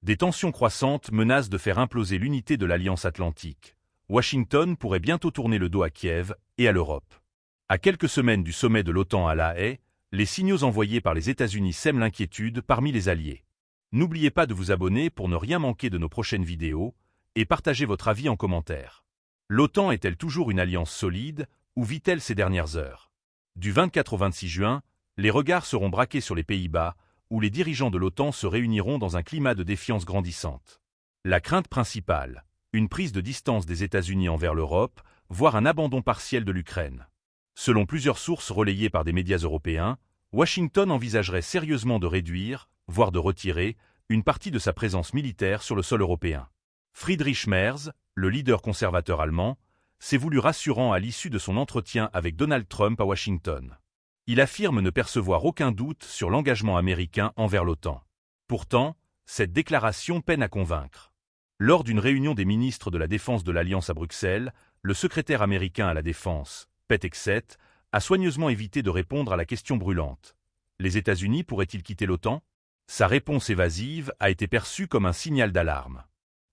Des tensions croissantes menacent de faire imploser l'unité de l'Alliance Atlantique. Washington pourrait bientôt tourner le dos à Kiev et à l'Europe. À quelques semaines du sommet de l'OTAN à La Haye, les signaux envoyés par les États-Unis sèment l'inquiétude parmi les alliés. N'oubliez pas de vous abonner pour ne rien manquer de nos prochaines vidéos et partagez votre avis en commentaire. L'OTAN est-elle toujours une alliance solide ou vit-elle ces dernières heures? Du 24 au 26 juin, les regards seront braqués sur les Pays-Bas, où les dirigeants de l'OTAN se réuniront dans un climat de défiance grandissante. La crainte principale, une prise de distance des États-Unis envers l'Europe, voire un abandon partiel de l'Ukraine. Selon plusieurs sources relayées par des médias européens, Washington envisagerait sérieusement de réduire, voire de retirer, une partie de sa présence militaire sur le sol européen. Friedrich Merz, le leader conservateur allemand, s'est voulu rassurant à l'issue de son entretien avec Donald Trump à Washington. Il affirme ne percevoir aucun doute sur l'engagement américain envers l'OTAN. Pourtant, cette déclaration peine à convaincre. Lors d'une réunion des ministres de la Défense de l'Alliance à Bruxelles, le secrétaire américain à la Défense, Pete Hegseth, a soigneusement évité de répondre à la question brûlante. Les États-Unis pourraient-ils quitter l'OTAN? Sa réponse évasive a été perçue comme un signal d'alarme.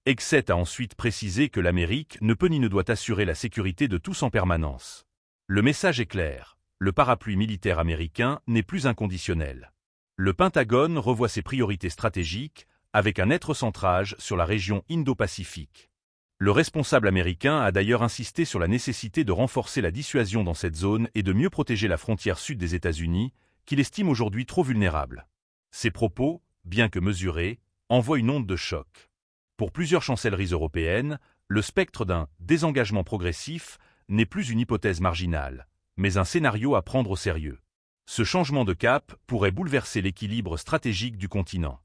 Hegseth a ensuite précisé que l'Amérique ne peut ni ne doit assurer la sécurité de tous en permanence. Le message est clair. Le parapluie militaire américain n'est plus inconditionnel. Le Pentagone revoit ses priorités stratégiques avec un net recentrage sur la région Indo-Pacifique. Le responsable américain a d'ailleurs insisté sur la nécessité de renforcer la dissuasion dans cette zone et de mieux protéger la frontière sud des États-Unis, qu'il estime aujourd'hui trop vulnérable. Ces propos, bien que mesurés, envoient une onde de choc. Pour plusieurs chancelleries européennes, le spectre d'un désengagement progressif n'est plus une hypothèse marginale, mais un scénario à prendre au sérieux. Ce changement de cap pourrait bouleverser l'équilibre stratégique du continent.